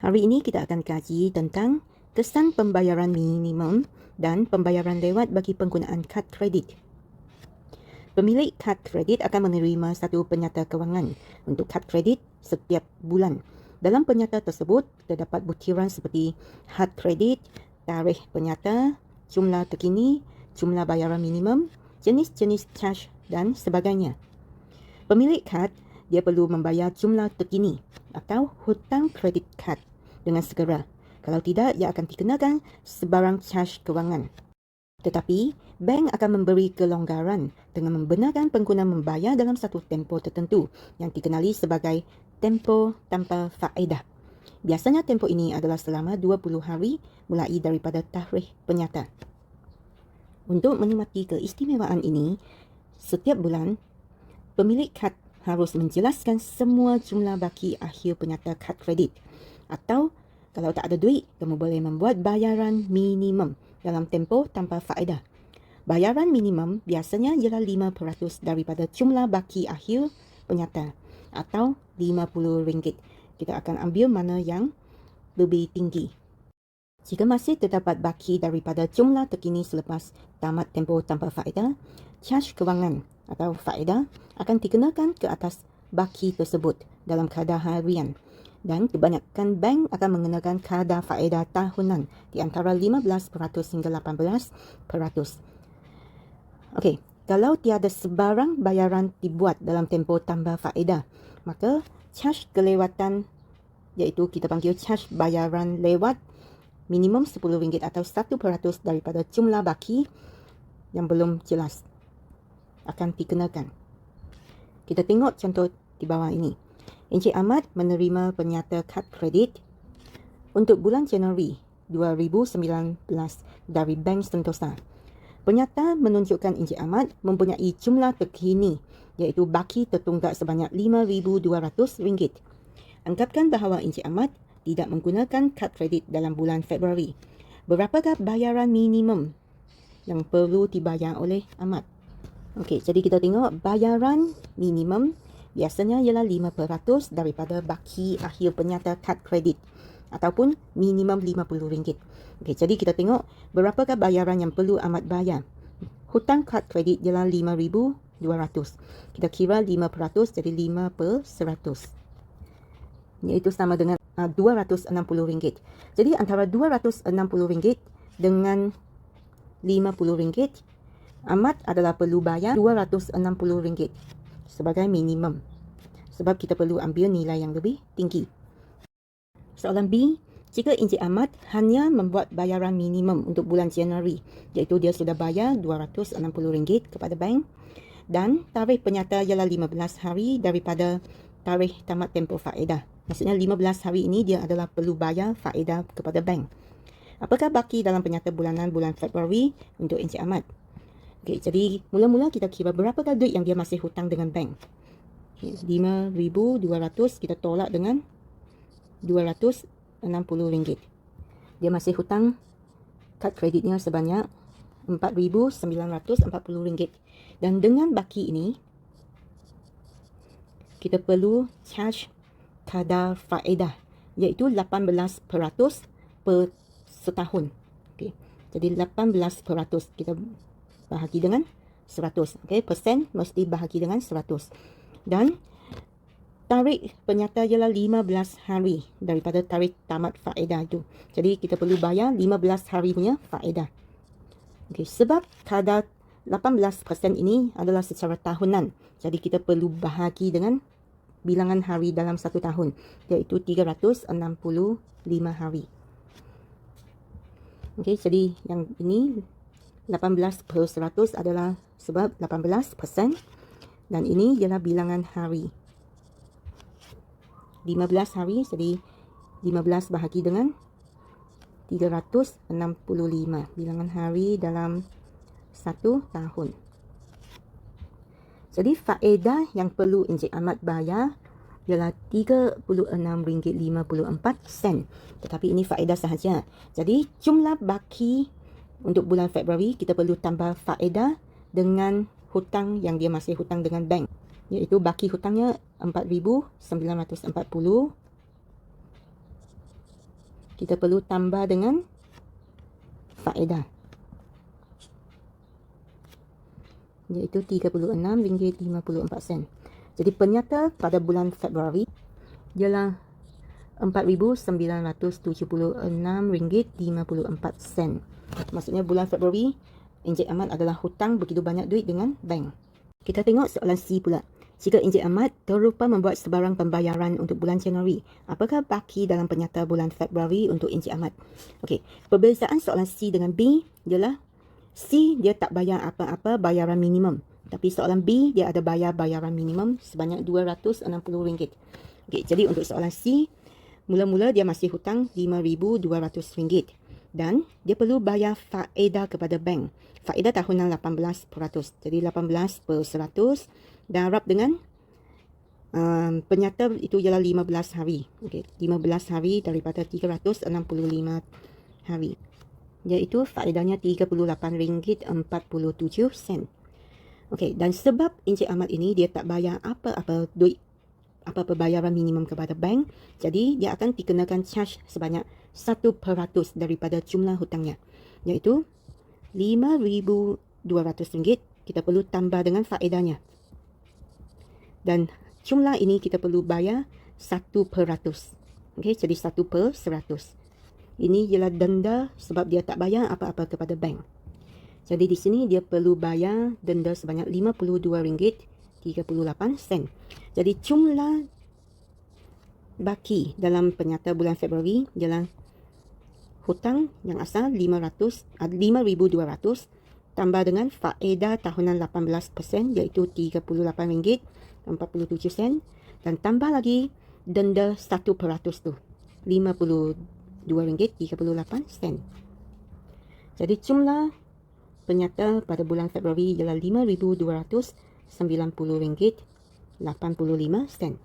Hari ini kita akan kaji tentang kesan pembayaran minimum dan pembayaran lewat bagi penggunaan kad kredit. Pemilik kad kredit akan menerima satu penyata kewangan untuk kad kredit setiap bulan. Dalam penyata tersebut, terdapat butiran seperti had kredit, tarikh penyata, jumlah terkini, jumlah bayaran minimum, jenis-jenis cash dan sebagainya. Pemilik kad, dia perlu membayar jumlah terkini atau hutang kredit kad dengan segera. Kalau tidak, ia akan dikenakan sebarang caj kewangan. Tetapi, bank akan memberi kelonggaran dengan membenarkan pengguna membayar dalam satu tempoh tertentu yang dikenali sebagai tempoh tanpa faedah. Biasanya tempoh ini adalah selama 20 hari mulai daripada tarikh penyata. Untuk menikmati keistimewaan ini, setiap bulan, pemilik kad harus menjelaskan semua jumlah baki akhir penyata kad kredit. Atau kalau tak ada duit, kamu boleh membuat bayaran minimum dalam tempoh tanpa faedah. Bayaran minimum biasanya ialah 5% daripada jumlah baki akhir penyata atau RM50. Kita akan ambil mana yang lebih tinggi. Jika masih terdapat baki daripada jumlah terkini selepas tamat tempoh tanpa faedah, caj kewangan atau faedah akan dikenakan ke atas baki tersebut dalam kadar harian. Dan kebanyakan bank akan mengenakan kadar faedah tahunan di antara 15% hingga 18%. Okey, kalau tiada sebarang bayaran dibuat dalam tempoh tanpa faedah, maka caj kelewatan, iaitu kita panggil caj bayaran lewat minimum RM10 atau 1% daripada jumlah baki yang belum jelas akan dikenakan. Kita tengok contoh di bawah ini. Encik Ahmad menerima penyata kad kredit untuk bulan Januari 2019 dari Bank Sentosa. Penyata menunjukkan Encik Ahmad mempunyai jumlah terkini iaitu baki tertunggak sebanyak RM5,200. Anggapkan bahawa Encik Ahmad tidak menggunakan kad kredit dalam bulan Februari. Berapakah bayaran minimum yang perlu dibayar oleh Ahmad? Okey, jadi kita tengok bayaran minimum biasanya ialah 5% daripada baki akhir penyata kad kredit ataupun minimum RM50. Okey, jadi kita tengok berapakah bayaran yang perlu Ahmad bayar. Hutang kad kredit ialah RM5,200. Kita kira 5% jadi 5%. Iaitu sama dengan RM260. Jadi antara RM260 dengan RM50, Ahmad adalah perlu bayar RM260 sebagai minimum. Sebab kita perlu ambil nilai yang lebih tinggi. Soalan B, jika Encik Ahmad hanya membuat bayaran minimum untuk bulan Januari, iaitu dia sudah bayar RM260 kepada bank dan tarikh penyata ialah 15 hari daripada tarikh tamat tempoh faedah. Maksudnya 15 hari ini dia adalah perlu bayar faedah kepada bank. Apakah baki dalam penyata bulanan bulan Februari untuk Encik Ahmad? Okey, jadi mula-mula kita kira berapakah duit yang dia masih hutang dengan bank. RM5,200 kita tolak dengan RM260. Dia masih hutang kad kreditnya sebanyak RM4,940. Dan dengan baki ini, kita perlu caj kadar faedah iaitu 18% per setahun. Okey, jadi 18% kita bahagi dengan 100. Okey, persen mesti bahagi dengan 100. Dan tarikh penyata ialah 15 hari daripada tarikh tamat faedah itu. Jadi kita perlu bayar 15 hari punya faedah. Okey, sebab kadar 18% ini adalah secara tahunan. Jadi kita perlu bahagi dengan bilangan hari dalam satu tahun, iaitu 365 hari. Okey, jadi yang ini 18% adalah sebab 18% dan ini ialah bilangan hari. 15 hari, jadi 15 bahagi dengan 365 bilangan hari dalam satu tahun. Jadi faedah yang perlu Encik Ahmad bayar ialah RM36.54. Tetapi ini faedah sahaja. Jadi jumlah baki untuk bulan Februari kita perlu tambah faedah dengan hutang yang dia masih hutang dengan bank, iaitu baki hutangnya RM4,940 kita perlu tambah dengan faedah, iaitu RM36.54. Jadi penyata pada bulan Februari ialah RM4,976.54. Maksudnya bulan Februari Encik Ahmad adalah hutang begitu banyak duit dengan bank. Kita tengok soalan C pula. Jika Encik Ahmad terlupa membuat sebarang pembayaran untuk bulan Januari, apakah baki dalam penyata bulan Februari untuk Encik Ahmad? Okey, perbezaan soalan C dengan B ialah C dia tak bayar apa-apa bayaran minimum. Tapi soalan B dia ada bayar bayaran minimum sebanyak RM260. Okey, jadi untuk soalan C, mula-mula dia masih hutang RM5,200 dan dia perlu bayar faedah kepada bank. Faedah tahunan 18%. Jadi 18/100 darab dengan penyata itu ialah 15 hari. Okey, 15 hari daripada 365 hari. Iaitu faedahnya RM38.47. Okey, dan sebab Encik Ahmad ini dia tak bayar apa-apa duit, apa-apa bayaran minimum kepada bank, jadi dia akan dikenakan charge sebanyak 1% daripada jumlah hutangnya, iaitu RM5,200. Kita perlu tambah dengan faedahnya. Dan jumlah ini kita perlu bayar 1%. Okey, jadi 1/100. Ini ialah denda sebab dia tak bayar apa-apa kepada bank. Jadi di sini dia perlu bayar denda sebanyak RM52.38. Jadi jumlah baki dalam penyata bulan Februari ialah hutang yang asal RM5,200 tambah dengan faedah tahunan 18% iaitu RM38.47 dan tambah lagi denda 1% tu RM52.38. Jadi jumlah penyata pada bulan Februari ialah RM5,290.85.